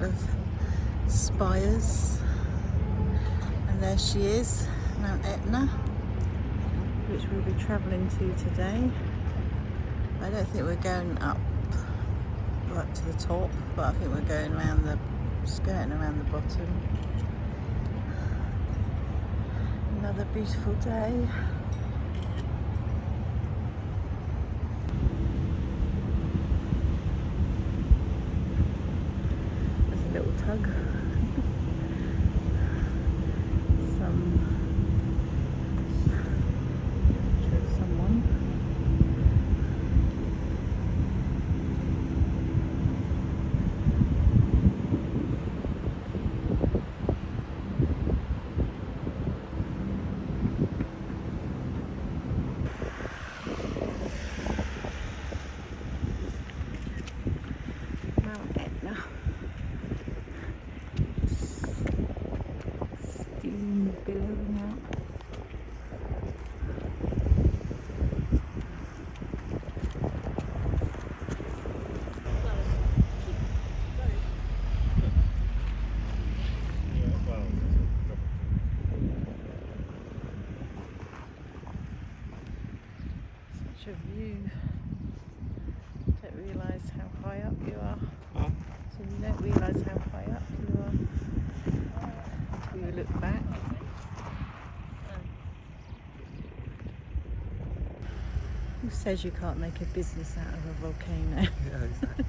of spires. And there she is, Mount Etna, which we'll be travelling to today. I don't think we're going up right to the top, but I think we're going around skirting around the bottom. Another beautiful day. There's a little tug. Someone. Mount Etna. Steam billowing out. Such a view. Don't realise how high up you are. Huh? So you don't realise how high up you are until you look back. Who says you can't make a business out of a volcano? Yeah, exactly.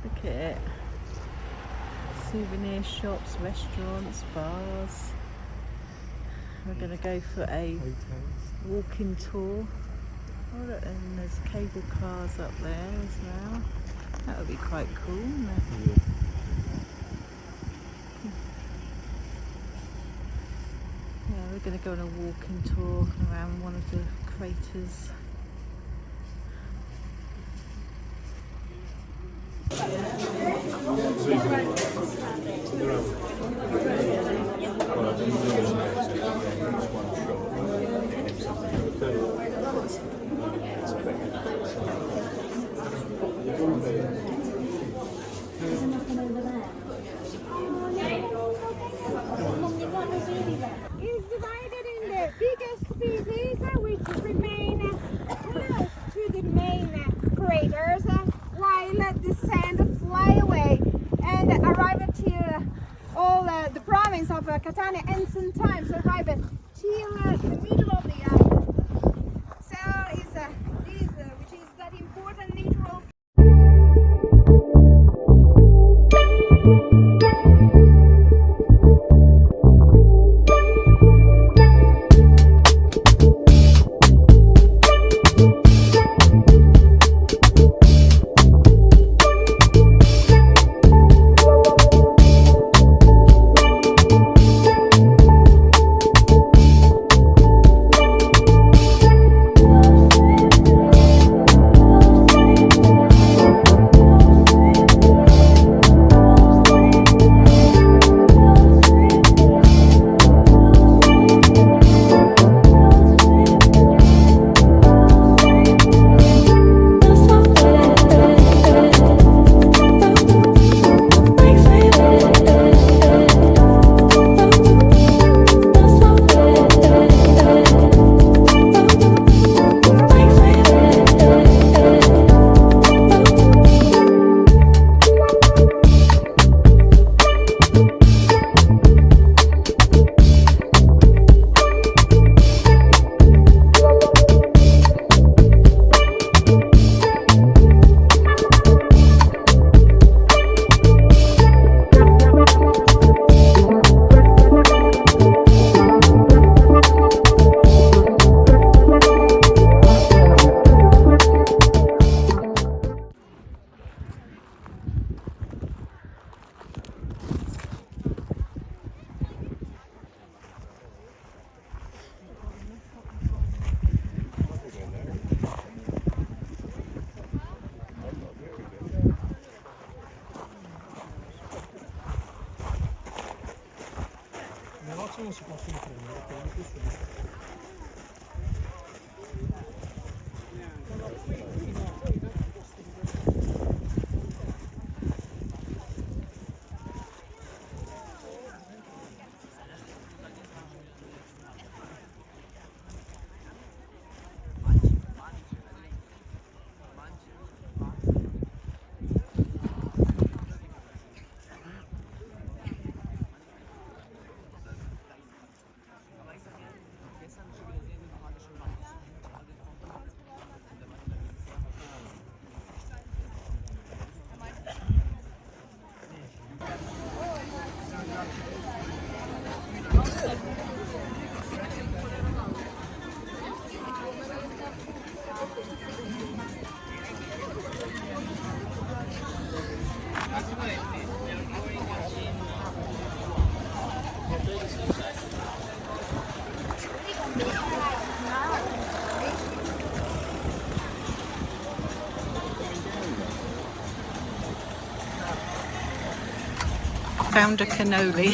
Look at it. Souvenir shops, restaurants, bars. We're going to go for a walking tour. Oh look, and there's cable cars up there as well. That would be quite cool, wouldn't it? Yeah. Yeah, we're going to go on a walking tour around one of the craters. Is divided in the biggest species which remain close to the main craters while the sand fly away and arrive to all the province of Catania and sometimes arrive till the middle of the island. So is this which is that important natural. non si possono prendere, quelli che sono. Found a cannoli.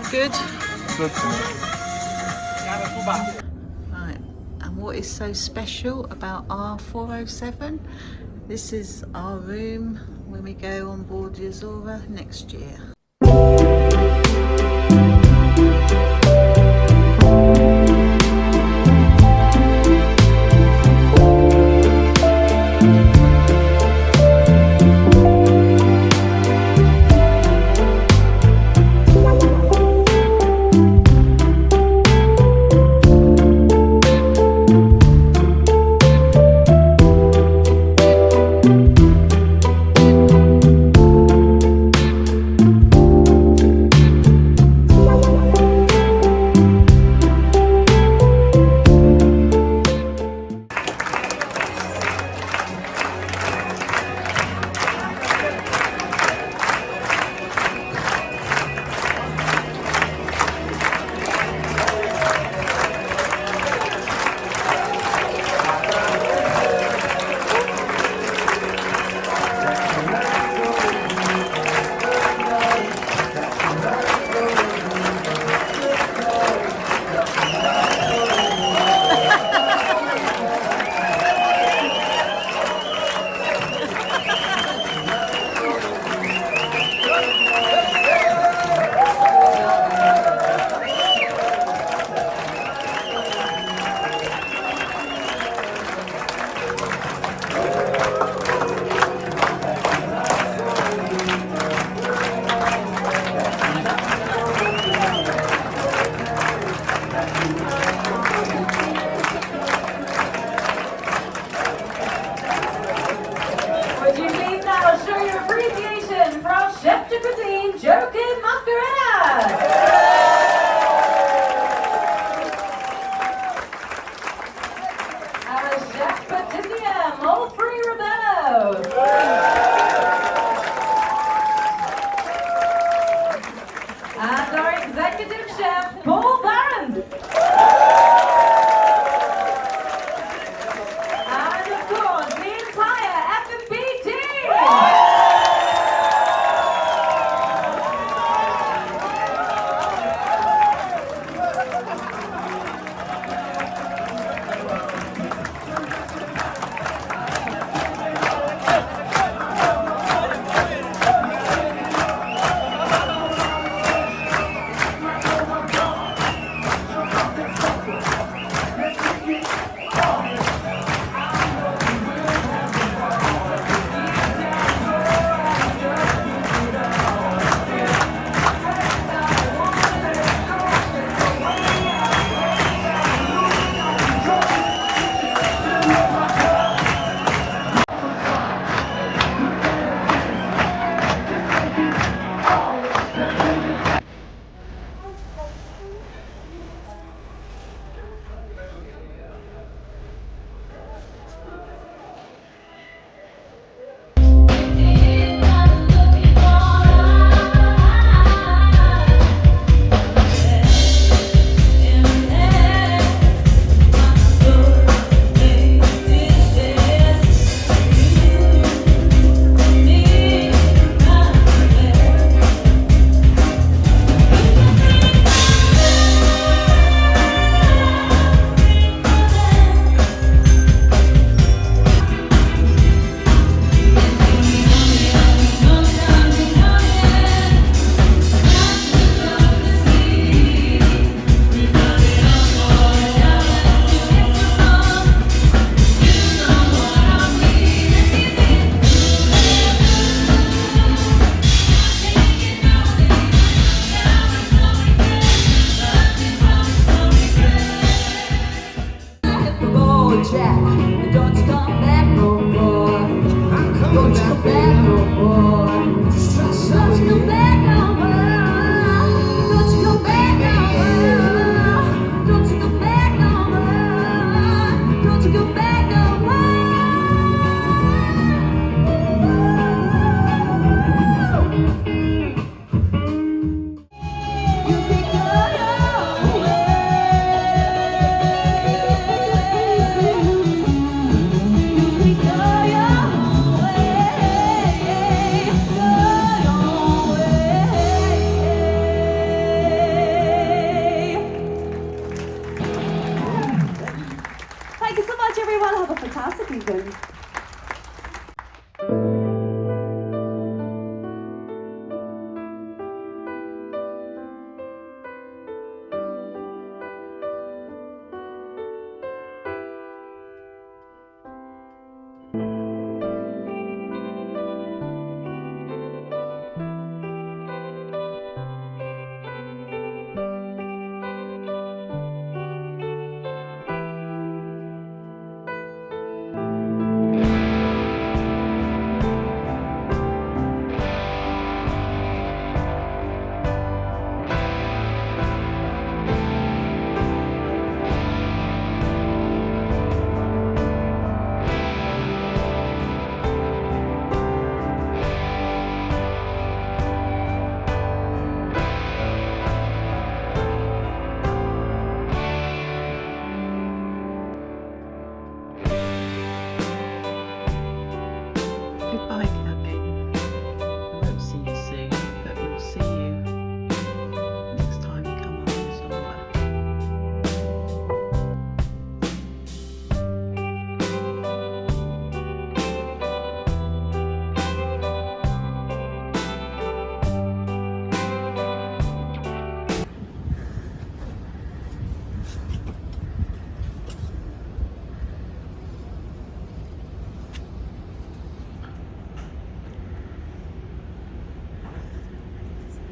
Good. Right, and what is so special about our 407? This is our room when we go on board the Azura next year.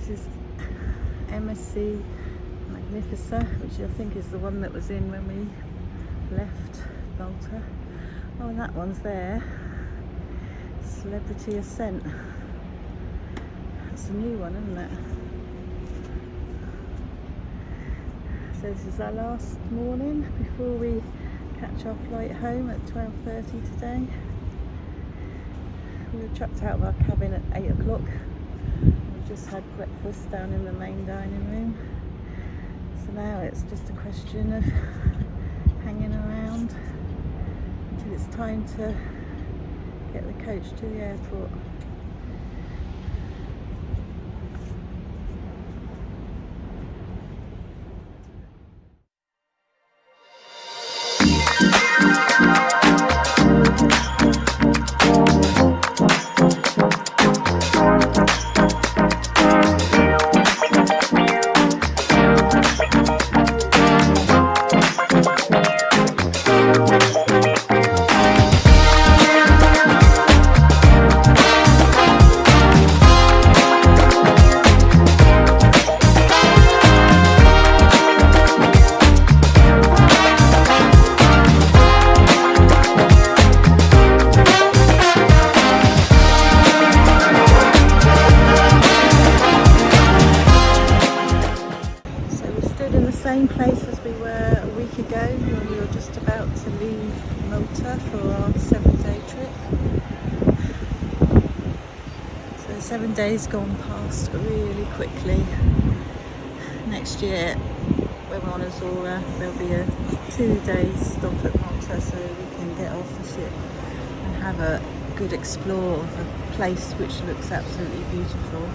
This is MSC Magnifica, which I think is the one that was in when we left Malta. Oh, and that one's there. Celebrity Ascent. That's a new one, isn't it? So this is our last morning before we catch our flight home at 12:30 today. We were chucked out of our cabin at 8 o'clock. We just had breakfast down in the main dining room. So now it's just a question of hanging around until it's time to get the coach to the airport. Same place as we were a week ago when we were just about to leave Malta for our 7-day trip. So 7 days gone past really quickly. Next year when we're on Azura there'll be a 2-day stop at Malta so we can get off the ship and have a good explore of a place which looks absolutely beautiful.